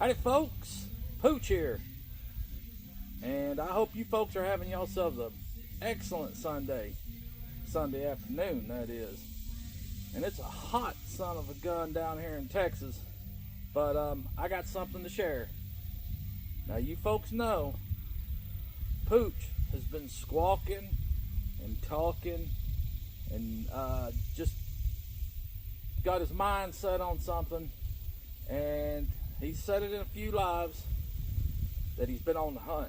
Howdy folks, Pooch here, and I hope you folks are having yourselves an excellent Sunday afternoon, that is. And it's a hot son of a gun down here in Texas, but I got something to share. Now you folks know, Pooch has been squawking and talking and just got his mind set on something, and he's said it in a few lives that he's been on the hunt.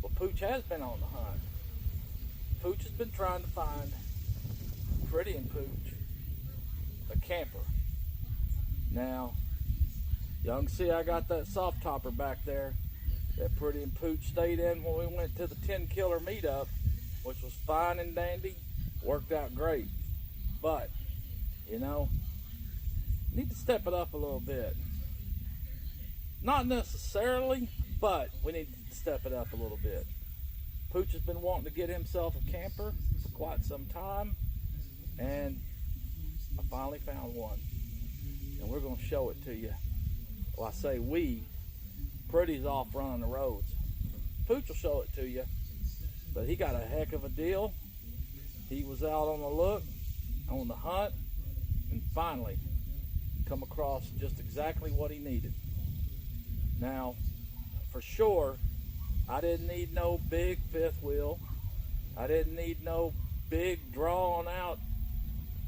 Well, Pooch has been on the hunt. Pooch has been trying to find Pretty and Pooch a camper. Now, y'all can see I got that soft topper back there that Pretty and Pooch stayed in when we went to the 10 Killer meetup, which was fine and dandy, worked out great. But, you know, need to step it up a little bit. Not necessarily, but we need to step it up a little bit. Pooch has been wanting to get himself a camper for quite some time, and I finally found one. And we're going to show it to you. Well, I say we. Pretty's off running the roads. Pooch will show it to you, but he got a heck of a deal. He was out on the look, on the hunt, and finally come across just exactly what he needed. Now, for sure, I didn't need no big fifth wheel. I didn't need no big drawn out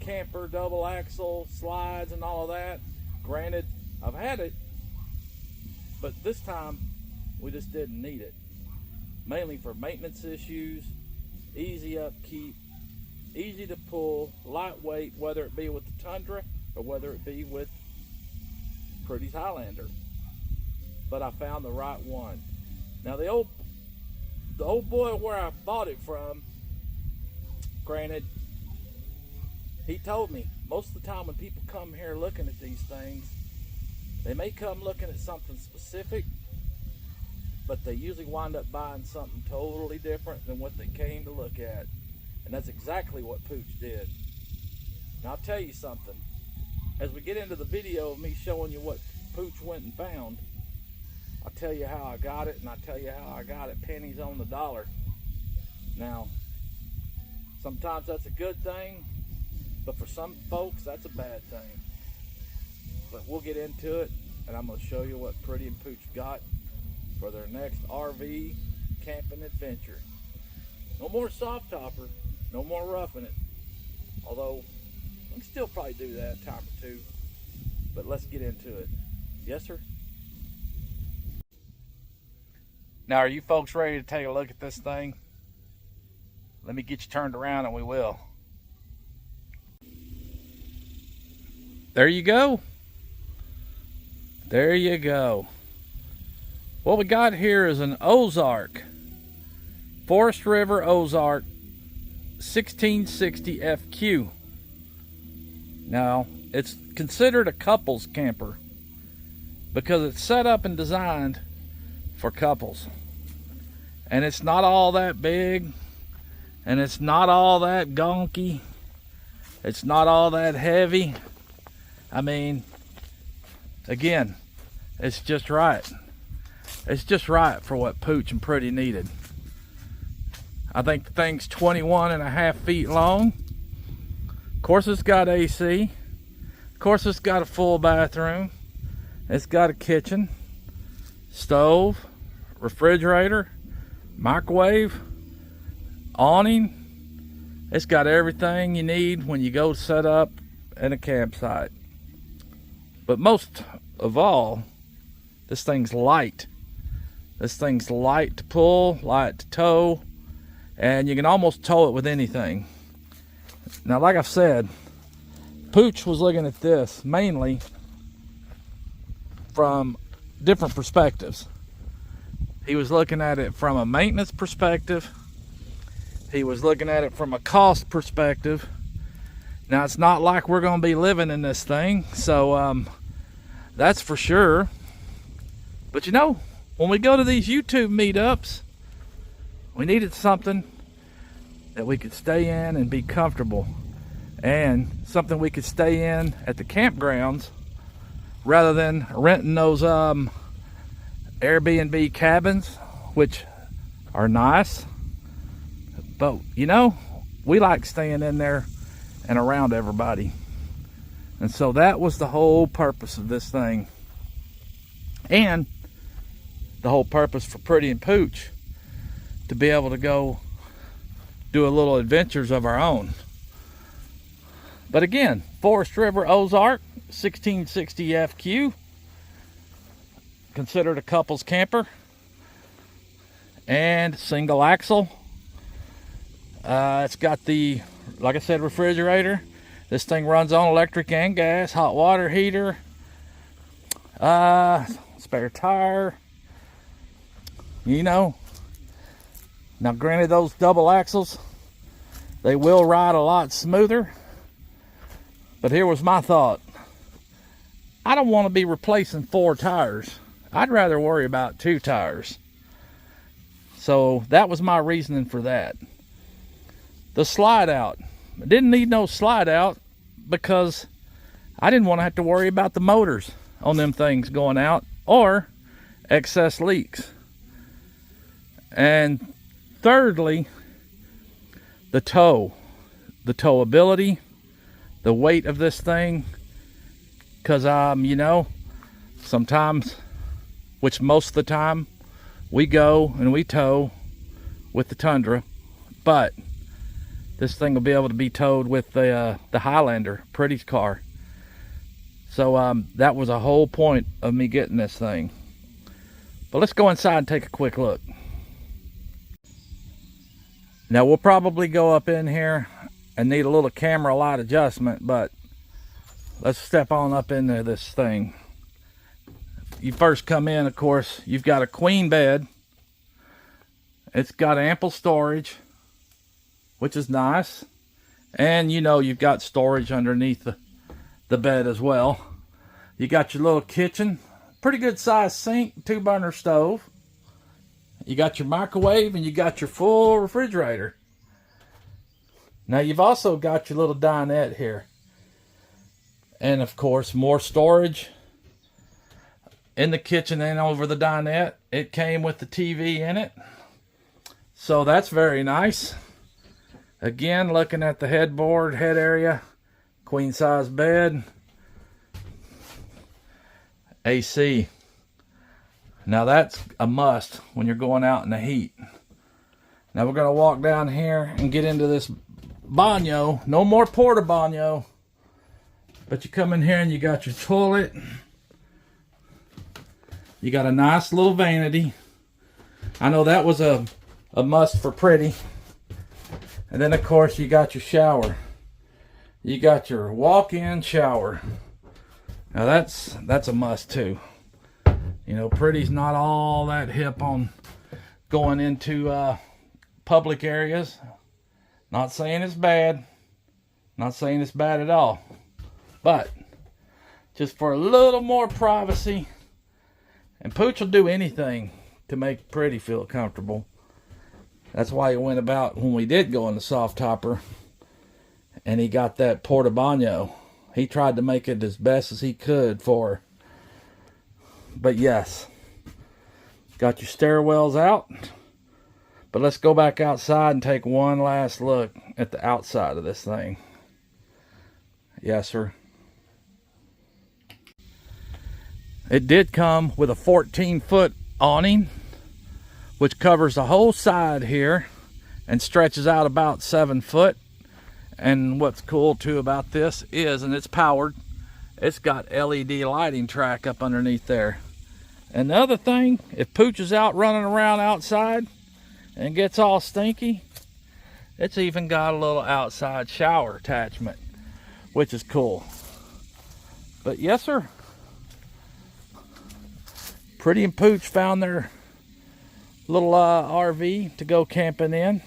camper, double axle, slides and all of that. Granted, I've had it, but this time we just didn't need it. Mainly for maintenance issues, easy upkeep, easy to pull, lightweight, whether it be with the Tundra or whether it be with Pretty's Highlander. But I found the right one. Now the old boy where I bought it from, granted, he told me most of the time when people come here looking at these things, they may come looking at something specific, but they usually wind up buying something totally different than what they came to look at. And that's exactly what Pooch did. Now I'll tell you something. As we get into the video of me showing you what Pooch went and found, I'll tell you how I got it, and I'll tell you how I got it pennies on the dollar. Now, sometimes that's a good thing, but for some folks, that's a bad thing. But we'll get into it, and I'm going to show you what Pretty and Pooch got for their next RV camping adventure. No more soft topper, no more roughing it. Although, we can still probably do that a time or two. But let's get into it. Yes, sir? Now, are you folks ready to take a look at this thing? Let me get you turned around and we will. There you go. There you go. What we got here is an Ozark. Forest River Ozark 1660 FQ. Now, it's considered a couples camper because it's set up and designed for couples. And it's not all that big, and it's not all that gonky, it's not all that heavy. I mean, again, it's just right. It's just right for what Pooch and Pretty needed. I think the thing's 21.5 feet long. Of course, it's got AC. Of course, it's got a full bathroom. It's got a kitchen, stove, refrigerator, microwave, awning. It's got everything you need when you go set up in a campsite. But most of all, this thing's light. This thing's light to pull, light to tow, and you can almost tow it with anything. Now, like I've said, Pooch was looking at this mainly from different perspectives. He was looking at it from a maintenance perspective. He was looking at it from a cost perspective. Now, it's not like we're going to be living in this thing, so that's for sure. But you know, when we go to these YouTube meetups, we needed something that we could stay in and be comfortable, and something we could stay in at the campgrounds rather than renting those Airbnb cabins, which are nice. But, you know, we like staying in there and around everybody. And so that was the whole purpose of this thing. And the whole purpose for Pretty and Pooch, to be able to go do a little adventures of our own. But again, Forest River Ozark 1660 FQ, considered a couple's camper, and single axle. It's got the, like I said, refrigerator. This thing runs on electric and gas, hot water heater, spare tire, you know. Now granted, those double axles, they will ride a lot smoother, but here was my thought. I don't want to be replacing 4 tires. I'd rather worry about 2 tires. So that was my reasoning for that. The slide out. I didn't need no slide out because I didn't want to have to worry about the motors on them things going out or excess leaks. And thirdly, the towability, the weight of this thing, because you know, sometimes, which most of the time, we go and we tow with the Tundra, but this thing will be able to be towed with the Highlander, Pretty's car. So that was a whole point of me getting this thing. But let's go inside and take a quick look. Now we'll probably go up in here and need a little camera light adjustment, but let's step on up into this thing. You first come in, of course, you've got a queen bed. It's got ample storage, which is nice. And you know, you've got storage underneath the bed as well. You got your little kitchen, pretty good sized sink, 2-burner stove. You got your microwave and you got your full refrigerator. Now you've also got your little dinette here. And of course, more storage in the kitchen and over the dinette. It came with the TV in it. So that's very nice. Again, looking at the headboard, head area, queen size bed, AC. Now that's a must when you're going out in the heat. Now we're going to walk down here and get into this baño. No more porta baño. But you come in here and you got your toilet. You got a nice little vanity. I know that was a must for Pretty. And then of course you got your shower. You got your walk-in shower. Now that's a must too. You know, Pretty's not all that hip on going into public areas. Not saying it's bad. Not saying it's bad at all. But just for a little more privacy. And Pooch will do anything to make Pretty feel comfortable. That's why he went about when we did go in the soft topper. And he got that porta baño. He tried to make it as best as he could for her. But yes, got your stairwells out. But let's go back outside and take one last look at the outside of this thing. Yes, sir. It did come with a 14-foot awning, which covers the whole side here and stretches out about 7 foot. And what's cool too about this is, and it's powered, it's got LED lighting track up underneath there. And the other thing, if Pooch is out running around outside and gets all stinky, it's even got a little outside shower attachment, which is cool. But yes, sir, Pretty and Pooch found their little RV to go camping in,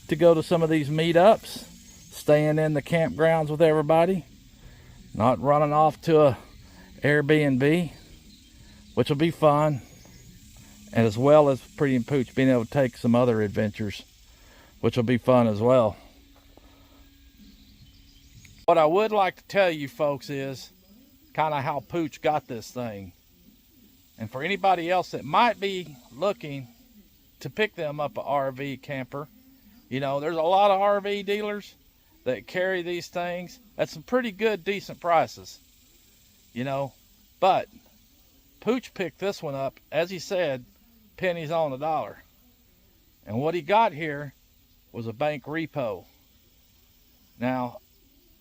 to go to some of these meetups, staying in the campgrounds with everybody, not running off to a Airbnb, which will be fun, and as well as Pretty and Pooch being able to take some other adventures, which will be fun as well. What I would like to tell you folks is, kind of how Pooch got this thing. And for anybody else that might be looking to pick them up a RV camper, you know, there's a lot of RV dealers that carry these things at some pretty good, decent prices, you know. But Pooch picked this one up, as he said, pennies on the dollar. And what he got here was a bank repo. Now,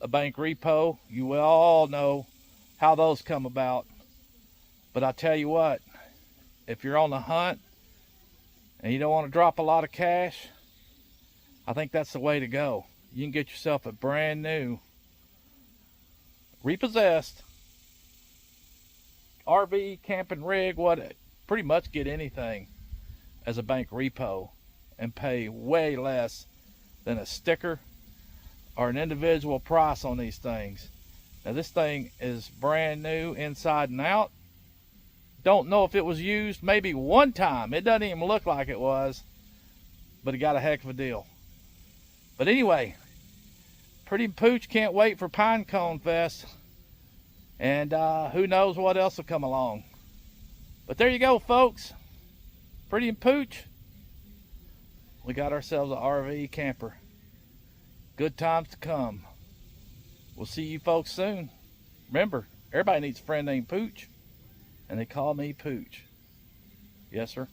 a bank repo, you will all know how those come about. But I tell you what, if you're on the hunt and you don't want to drop a lot of cash, I think that's the way to go. You can get yourself a brand new, repossessed RV camping rig, pretty much get anything as a bank repo and pay way less than a sticker or an individual price on these things. Now this thing is brand new inside and out. Don't know if it was used maybe one time. It doesn't even look like it was, but it got a heck of a deal. But anyway, Pretty Pooch can't wait for Pinecone Fest. And who knows what else will come along. But there you go, folks. Pretty and Pooch, we got ourselves an RV camper. Good times to come. We'll see you folks soon. Remember, everybody needs a friend named Pooch, and they call me Pooch. Yes, sir.